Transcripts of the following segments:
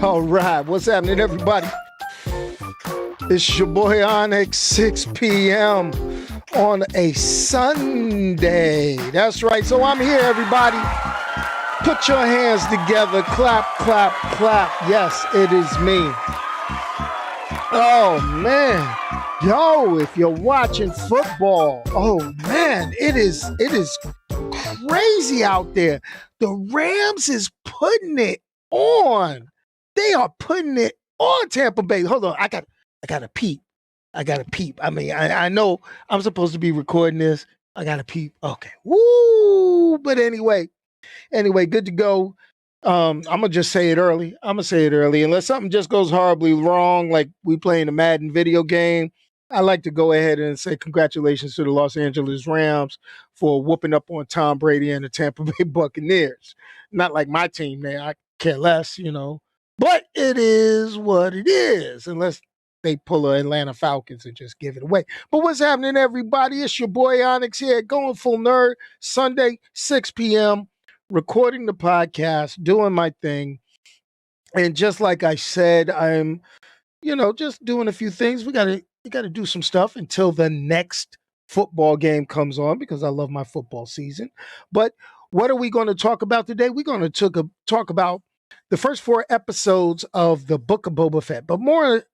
All right, what's happening, everybody? It's your boy Onyx, 6 p.m. on a Sunday. That's right. So I'm here, everybody. Put your hands together. Clap, clap, clap. Yes, it is me. Oh, man. Yo, if you're watching football, oh, man, it is crazy out there. The Rams is putting it on. They are putting it on Tampa Bay. Hold on. I got to peep. I mean, I know I'm supposed to be recording this. I got to peep. Okay. Woo. But anyway, good to go. I'm going to just say it early. Unless something just goes horribly wrong, like we playing a Madden video game, I like to go ahead and say congratulations to the Los Angeles Rams for whooping up on Tom Brady and the Tampa Bay Buccaneers. Not like my team there. I care less, But it is what it is, unless they pull the Atlanta Falcons and just give it away. But what's happening, everybody? It's your boy Onyx here, going full nerd, Sunday, 6 p.m., recording the podcast, doing my thing. And just like I said, I'm, just doing a few things. We got to do some stuff until the next football game comes on because I love my football season. But what are we going to talk about today? We're going to talk about the first 4 episodes of the Book of Boba Fett. But more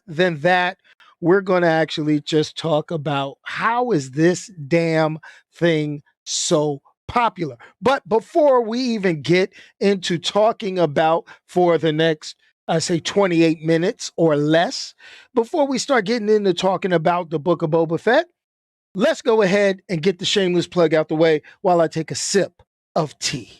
than that, we're going to actually just talk about how is this damn thing so popular. But before we even get into talking about for the next, say 28 minutes or less, before we start getting into talking about the Book of Boba Fett, let's go ahead and get the shameless plug out the way while I take a sip of tea.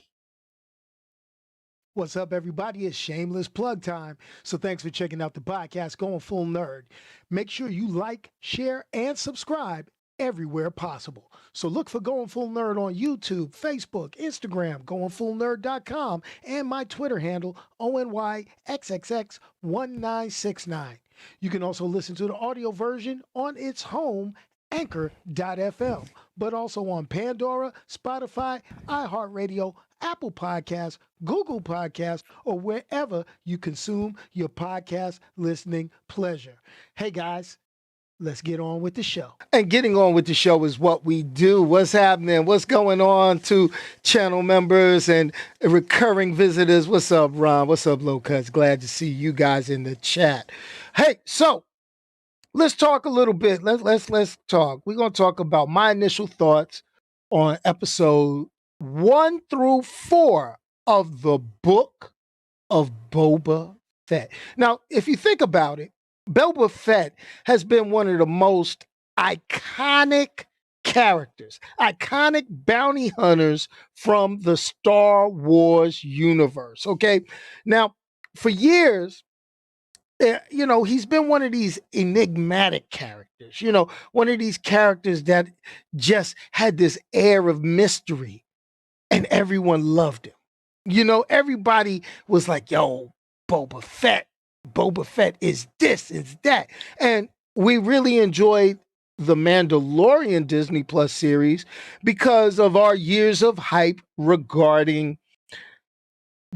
What's up, everybody? It's shameless plug time. So thanks for checking out the podcast, Going Full Nerd. Make sure you like, share, and subscribe everywhere possible. So look for Going Full Nerd on YouTube, Facebook, Instagram, goingfullnerd.com, and my Twitter handle, ONYXXX1969. You can also listen to the audio version on its home, Anchor.fm, but also on Pandora, Spotify, iHeartRadio, Apple Podcasts, Google Podcasts, or wherever you consume your podcast listening pleasure. Hey guys, let's get on with the show. And getting on with the show is what we do. What's happening? What's going on to channel members and recurring visitors? What's up, Ron? What's up, Low Cuts? Glad to see you guys in the chat. Hey, so let's talk a little bit. Let's talk. We're going to talk about my initial thoughts on episode 1 through 4 of the Book of Boba Fett. Now, if you think about it, Boba Fett has been one of the most iconic characters, iconic bounty hunters from the Star Wars universe. Okay. Now, for years, he's been one of these enigmatic characters, one of these characters that just had this air of mystery and everyone loved him. Everybody was like, yo, Boba Fett is this, is that. And we really enjoyed the Mandalorian Disney Plus series because of our years of hype regarding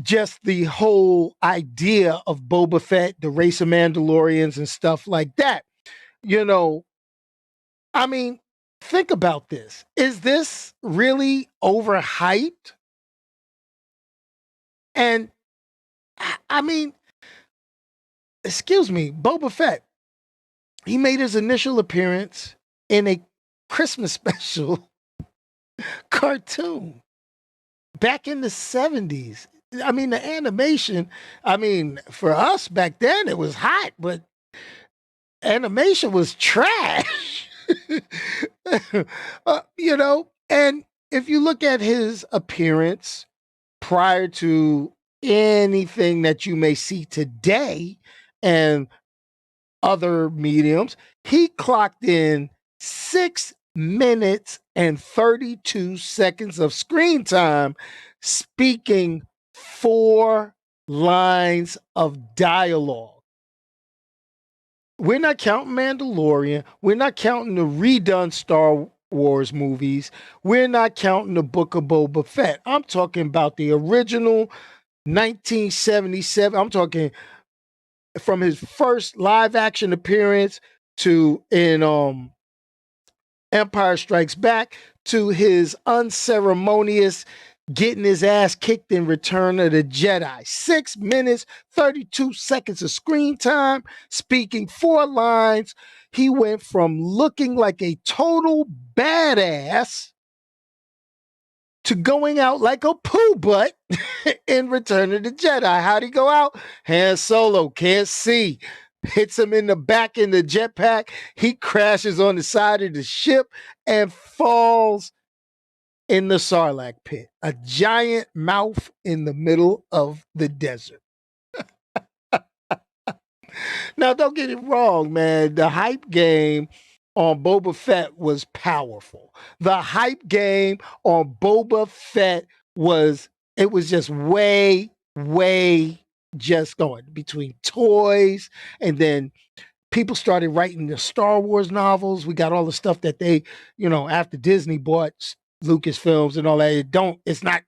just the whole idea of Boba Fett, the race of Mandalorians and stuff like that. I mean, think about this. Is this really overhyped? And I mean, excuse me, Boba Fett, he made his initial appearance in a Christmas special cartoon back in the 70s. I mean, the animation, for us back then, it was hot, but animation was trash. And if you look at his appearance prior to anything that you may see today and other mediums, he clocked in 6 minutes and 32 seconds of screen time, speaking 4 lines of dialogue. We're not counting Mandalorian. We're not counting the redone Star Wars movies. We're not counting the Book of Boba Fett. I'm talking about the original 1977. I'm talking from his first live action appearance to in Empire Strikes Back to his unceremonious getting his ass kicked in Return of the Jedi. 6 minutes, 32 seconds of screen time, speaking 4 lines. He went from looking like a total badass to going out like a poo butt in Return of the Jedi. How'd he go out? Han Solo can't see. Hits him in the back in the jetpack. He crashes on the side of the ship and falls in the Sarlacc pit, a giant mouth in the middle of the desert. Now, don't get it wrong, man. The hype game on Boba Fett was powerful. The hype game on Boba Fett it was just way just going between toys, and then people started writing the Star Wars novels. We got all the stuff that they, after Disney bought Lucasfilms and all that. It's not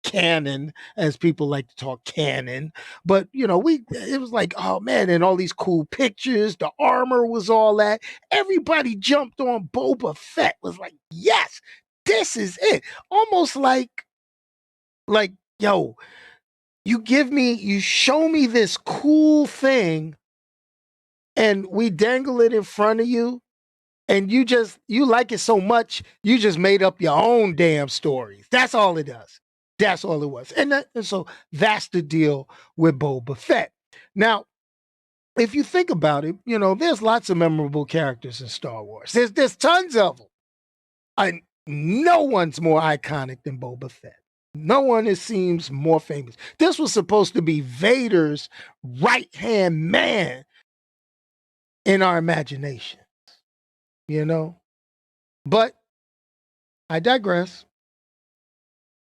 canon, as people like to talk canon, but it was like, oh man, and all these cool pictures, the armor was all that. Everybody jumped on Boba Fett, was like, yes, this is it. Almost like, yo, you show me this cool thing and we dangle it in front of you, and you like it so much, you just made up your own damn stories. That's all it does. That's all it was. And so that's the deal with Boba Fett. Now, if you think about it, there's lots of memorable characters in Star Wars. There's tons of them. And no one's more iconic than Boba Fett. No one seems more famous. This was supposed to be Vader's right-hand man in our imagination, But I digress.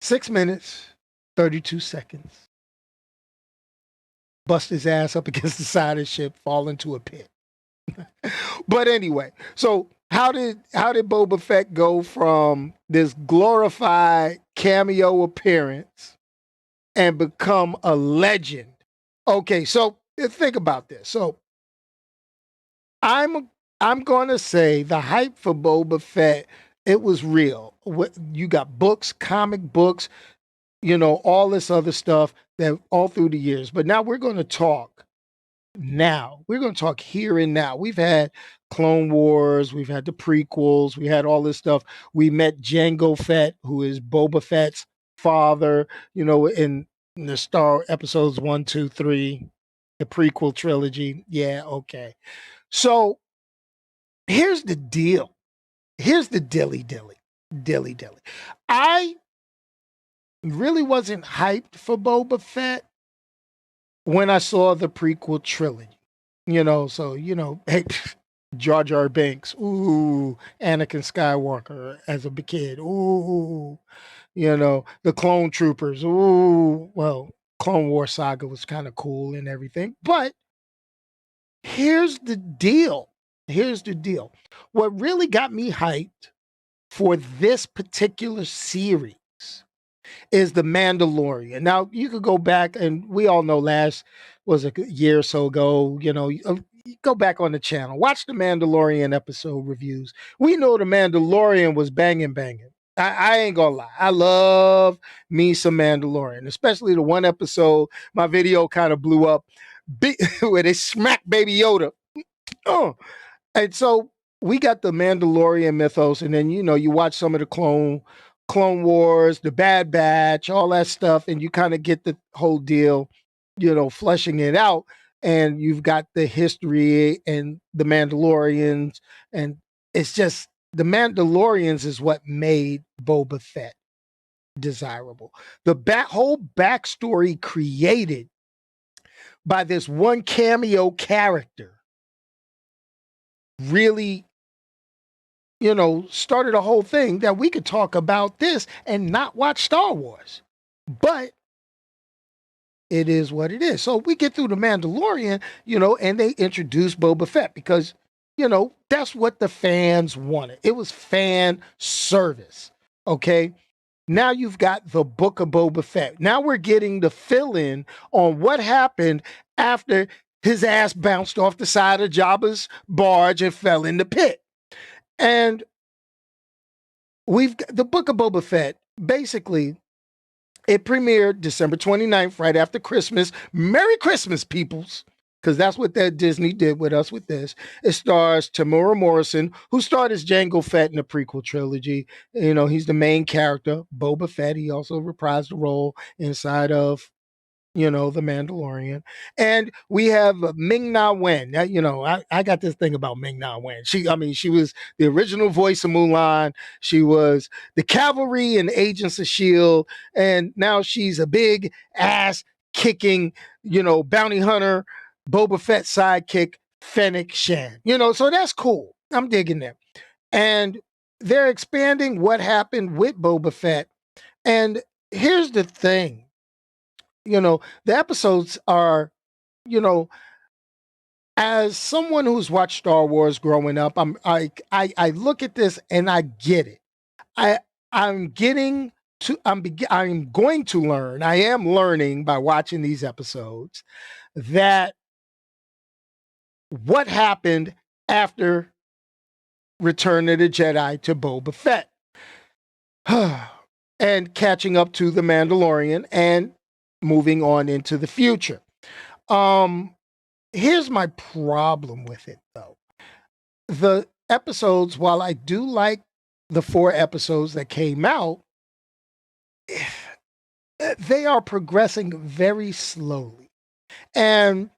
6 minutes, 32 seconds. Bust his ass up against the side of the ship, fall into a pit. But anyway, so how did Boba Fett go from this glorified cameo appearance and become a legend? Okay, so think about this. So I'm going to say the hype for Boba Fett, it was real. You got books, comic books, all this other stuff that all through the years. But now we're going to talk now. We're going to talk here and now. We've had Clone Wars, we've had the prequels, we had all this stuff. We met Jango Fett, who is Boba Fett's father, in the Star episodes 1, 2, 3, the prequel trilogy. Yeah, okay. So here's the deal. Here's the dilly. I really wasn't hyped for Boba Fett when I saw the prequel trilogy. Hey, Jar Jar Binks, ooh, Anakin Skywalker as a kid, ooh, the Clone Troopers, ooh, well, Clone War Saga was kind of cool and everything. But here's the deal. What really got me hyped for this particular series is The Mandalorian. Now, you could go back, and we all know was a year or so ago, go back on the channel, watch the Mandalorian episode reviews. We know The Mandalorian was banging. I ain't gonna lie. I love me some Mandalorian, especially the one episode my video kind of blew up where they smacked Baby Yoda. Oh. And so we got the Mandalorian mythos, and then you watch some of the Clone Wars, the Bad Batch, all that stuff, and you kind of get the whole deal, fleshing it out. And you've got the history and the Mandalorians, and it's just the Mandalorians is what made Boba Fett desirable. The whole backstory created by this one cameo character really, started a whole thing that we could talk about this and not watch Star Wars. But it is what it is. So we get through the Mandalorian, and they introduce Boba Fett because that's what the fans wanted. It was fan service. Okay. Now you've got the Book of Boba Fett. Now we're getting the fill in on what happened after his ass bounced off the side of Jabba's barge and fell in the pit. And we've got the Book of Boba Fett. Basically, it premiered December 29th, right after Christmas. Merry Christmas, peoples. Because that's what that Disney did with us with this. It stars Tamura Morrison, who starred as Jango Fett in the prequel trilogy. He's the main character, Boba Fett. He also reprised the role inside of the Mandalorian. And we have Ming Na Wen. Now, I got this thing about Ming Na Wen. She was the original voice of Mulan. She was the cavalry and Agents of S.H.I.E.L.D. And now she's a big ass kicking, bounty hunter, Boba Fett sidekick, Fennec Shan. So that's cool. I'm digging that. And they're expanding what happened with Boba Fett. And here's the thing. The episodes are, as someone who's watched Star Wars growing up, I look at this and I get it. I'm getting to I'm going to learn. I am learning by watching these episodes that what happened after Return of the Jedi to Boba Fett and catching up to the Mandalorian and moving on into the future. Here's my problem with it, though. The episodes, while I do like the 4 episodes that came out, they are progressing very slowly. And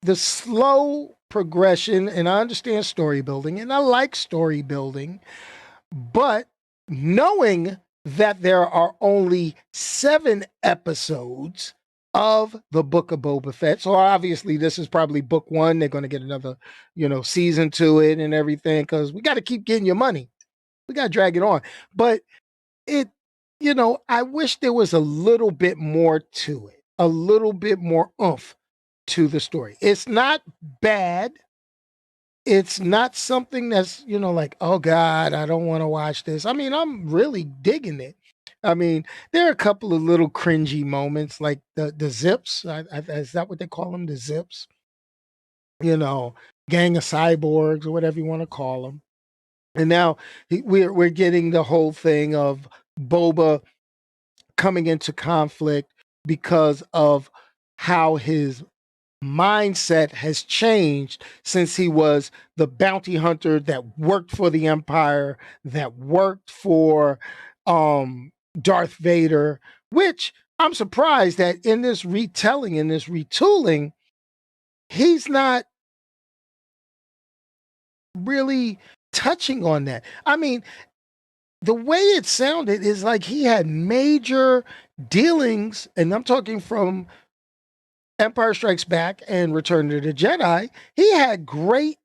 the slow progression, and I understand story building, and I like story building, but knowing that there are only 7 episodes of the Book of Boba Fett. So obviously this is probably book 1. They're going to get another, season to it and everything, because we got to keep getting your money. We got to drag it on. But it, I wish there was a little bit more to it, a little bit more oomph to the story. It's not bad. It's not something that's, like, oh God, I don't want to watch this. I'm really digging it. There are a couple of little cringy moments, like the zips. Is that what they call them? The zips? Gang of cyborgs or whatever you want to call them. And now we're getting the whole thing of Boba coming into conflict because of how his mindset has changed since he was the bounty hunter that worked for the Empire, that worked for Darth Vader, which I'm surprised that in this retelling, in this retooling, he's not really touching on that. The way it sounded is like he had major dealings, and I'm talking from Empire Strikes Back and Return of the Jedi. He had great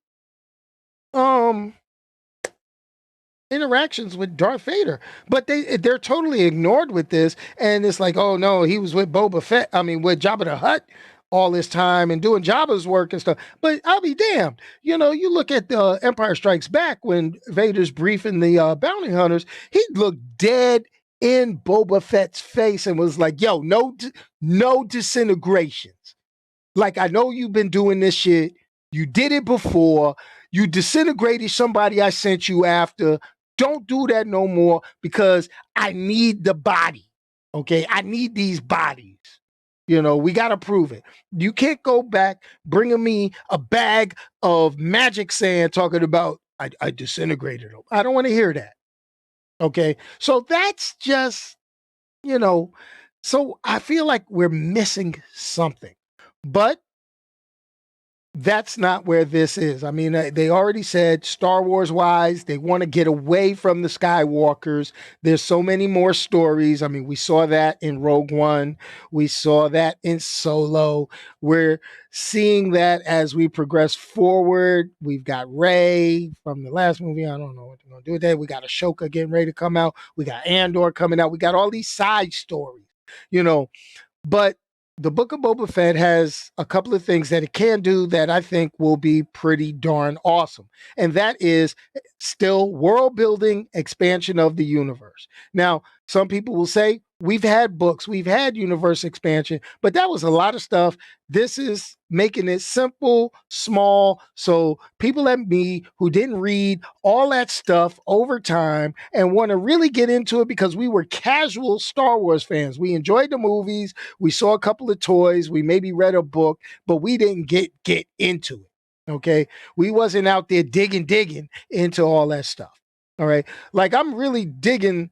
interactions with Darth Vader, but they're totally ignored with this, and it's like, oh no, he was with Boba Fett. With Jabba the Hutt all this time and doing Jabba's work and stuff. But I'll be damned. You look at the Empire Strikes Back when Vader's briefing the bounty hunters, he looked dead in Boba Fett's face and was like, yo, no disintegrations. Like, I know you've been doing this shit. You did it before. You disintegrated somebody I sent you after. Don't do that no more, because I need the body. Okay? I need these bodies. We got to prove it. You can't go back bringing me a bag of magic sand talking about I disintegrated them. I don't want to hear that. Okay? So that's just, so I feel like we're missing something. But that's not where this is. They already said, Star Wars wise, they want to get away from the Skywalkers. There's so many more stories. We saw that in Rogue One. We saw that in Solo. We're seeing that as we progress forward. We've got Rey from the last movie. I don't know what they're going to do with that. We got Ahsoka getting ready to come out. We got Andor coming out. We got all these side stories, but the Book of Boba Fett has a couple of things that it can do that I think will be pretty darn awesome. And that is still world building, expansion of the universe. Now, some people will say, we've had books, we've had universe expansion, but that was a lot of stuff. This is making it simple, small. So people like me who didn't read all that stuff over time and want to really get into it because we were casual Star Wars fans. We enjoyed the movies, we saw a couple of toys, we maybe read a book, but we didn't get into it. Okay. We wasn't out there digging into all that stuff. All right. Like I'm really digging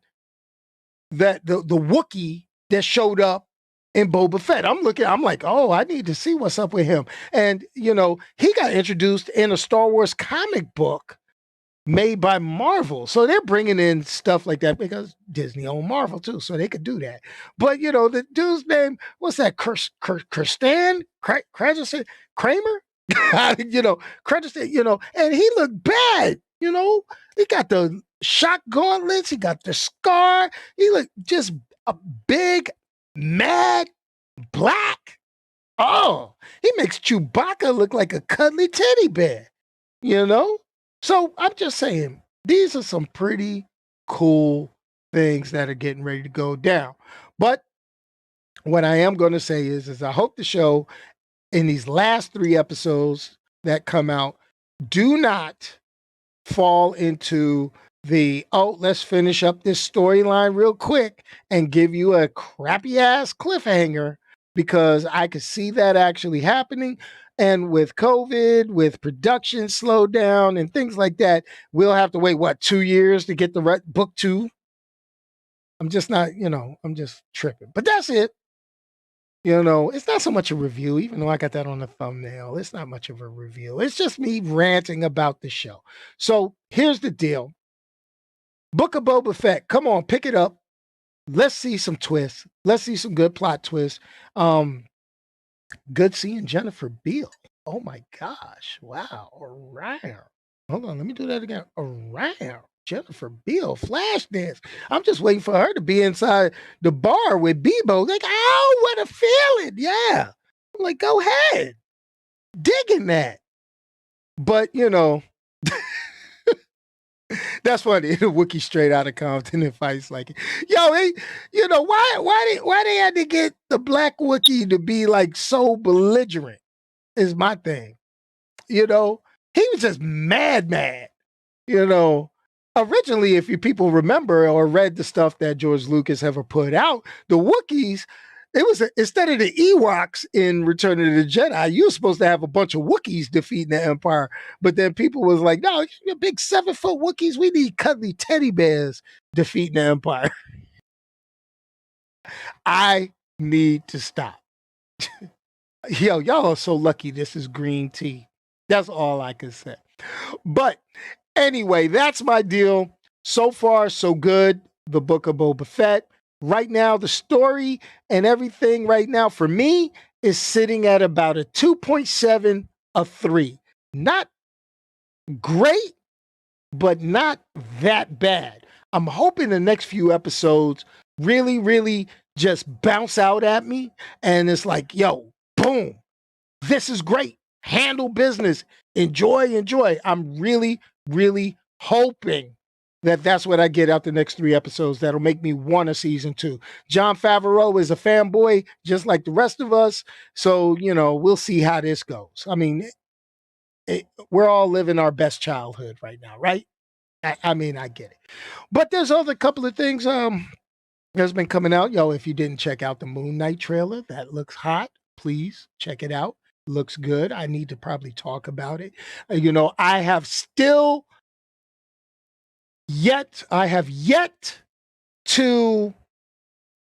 that the Wookiee that showed up in Boba Fett. I'm like, oh, I need to see what's up with him. And he got introduced in a Star Wars comic book made by Marvel. So they're bringing in stuff like that because Disney owned Marvel too, so they could do that. But the dude's name, what's that? Kirstan Kramer? Kyrsten, and he looked bad. He got the shock gauntlets, he got the scar, he looked just a big, mad, black. Oh, he makes Chewbacca look like a cuddly teddy bear, So I'm just saying, these are some pretty cool things that are getting ready to go down. But what I am going to say is I hope the show in these last 3 episodes that come out do not fall into let's finish up this storyline real quick and give you a crappy ass cliffhanger, because I could see that actually happening. And with COVID, with production slowed down and things like that, we'll have to wait, 2 years to get the book 2? I'm just not, I'm just tripping. But that's it. It's not so much a review, even though I got that on the thumbnail. It's not much of a review. It's just me ranting about the show. So here's the deal. Book of Boba Fett, come on, pick it up. Let's see some twists. Let's see some good plot twists. Good seeing Jennifer Beal. Oh my gosh. Wow. Around. Hold on, let me do that again. Around. Jennifer Beal, flash dance. I'm just waiting for her to be inside the bar with Bebo. Like, oh, what a feeling. Yeah. I'm like, go ahead. Digging that. But, that's funny. The Wookiee straight out of Compton and fights like it. Yo, why they had to get the black Wookiee to be like so belligerent is my thing. He was just mad. Originally, if you people remember or read the stuff that George Lucas ever put out, the Wookiees, it was instead of the Ewoks in Return of the Jedi, you were supposed to have a bunch of Wookiees defeating the Empire. But then people was like, no, you're big 7-foot Wookiees. We need cuddly teddy bears defeating the Empire. I need to stop. Yo, y'all are so lucky this is green tea. That's all I can say. But anyway, that's my deal. So far, so good. The Book of Boba Fett. Right now, the story and everything right now for me is sitting at about a 2.7 of 3. Not great, but not that bad. I'm hoping the next few episodes really, really just bounce out at me. And it's like, yo, boom, this is great. Handle business. Enjoy. I'm really, really hoping that that's what I get out the next 3 episodes that'll make me want a season 2. Jon Favreau is a fanboy just like the rest of us. So, we'll see how this goes. I mean, we're all living our best childhood right now, right? I get it. But there's other couple of things that's been coming out. Yo, if you didn't check out the Moon Knight trailer, that looks hot. Please check it out. Looks good. I need to probably talk about it. I have yet to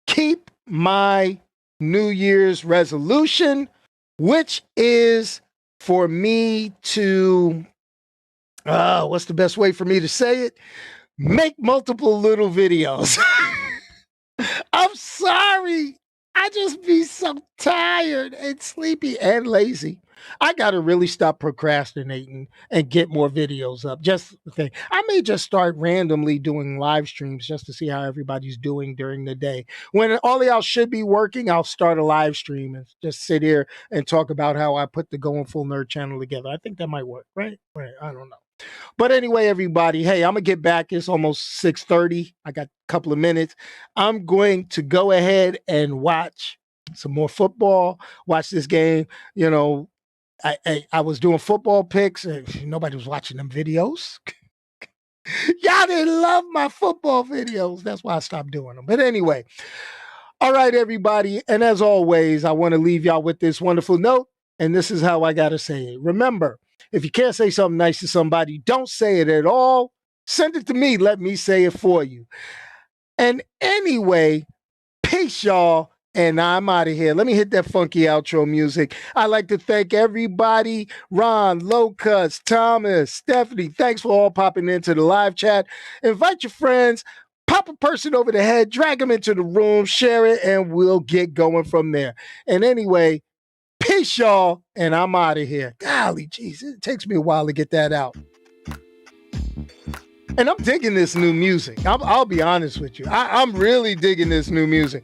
keep my New Year's resolution, which is for me to, what's the best way for me to say it? Make multiple little videos. I'm sorry. I I just be so tired and sleepy and lazy. I gotta really stop procrastinating and get more videos up. Just the thing. I may just start randomly doing live streams just to see how everybody's doing during the day. When all of y'all should be working, I'll start a live stream and just sit here and talk about how I put the Going Full Nerd channel together. I think that might work, right? Right. I don't know. But anyway, everybody, hey, I'm gonna get back. It's almost 6:30. I got a couple of minutes. I'm going to go ahead and watch some more football. Watch this game. You know, I was doing football picks, and nobody was watching them videos. Y'all didn't love my football videos. That's why I stopped doing them. But anyway, all right, everybody. And as always, I want to leave y'all with this wonderful note. And this is how I got to say it. Remember, if you can't say something nice to somebody, don't say it at all. Send it to me. Let me say it for you. And anyway, peace, y'all. And I'm out of here. Let me hit that funky outro music. I'd like to thank everybody. Ron, Locust, Thomas, Stephanie. Thanks for all popping into the live chat. Invite your friends. Pop a person over the head. Drag them into the room. Share it. And we'll get going from there. And anyway, peace, y'all. And I'm out of here. Golly, jeez. It takes me a while to get that out. And I'm digging this new music. I'll be honest with you. I'm really digging this new music.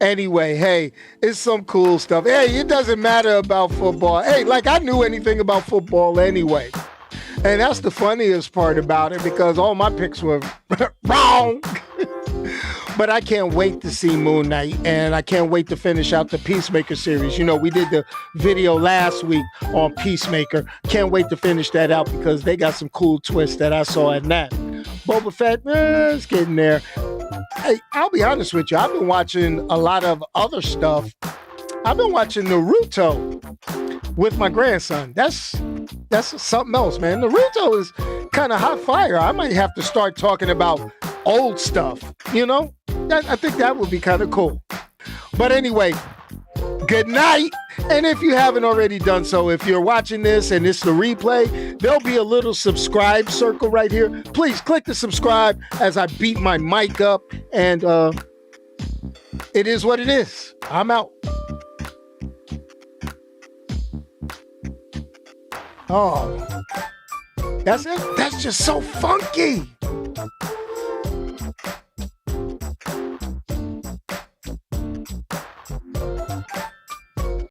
Anyway, hey, it's some cool stuff. Hey, it doesn't matter about football. Hey, like I knew anything about football anyway. And that's the funniest part about it because all my picks were wrong. But I can't wait to see Moon Knight, and I can't wait to finish out the Peacemaker series. You know, we did the video last week on Peacemaker. Can't wait to finish that out because they got some cool twists that I saw in that. Boba Fett, it's getting there. Hey, I'll be honest with you. I've been watching a lot of other stuff. I've been watching Naruto with my grandson. That's something else, man. Naruto is kind of hot fire. I might have to start talking about old stuff, you know? I think that would be kind of cool. But anyway, good night. And if you haven't already done so, if you're watching this and it's the replay, there'll be a little subscribe circle right here. Please click the subscribe as I beat my mic up. And it is what it is. I'm out. Oh, that's it. That's just so funky.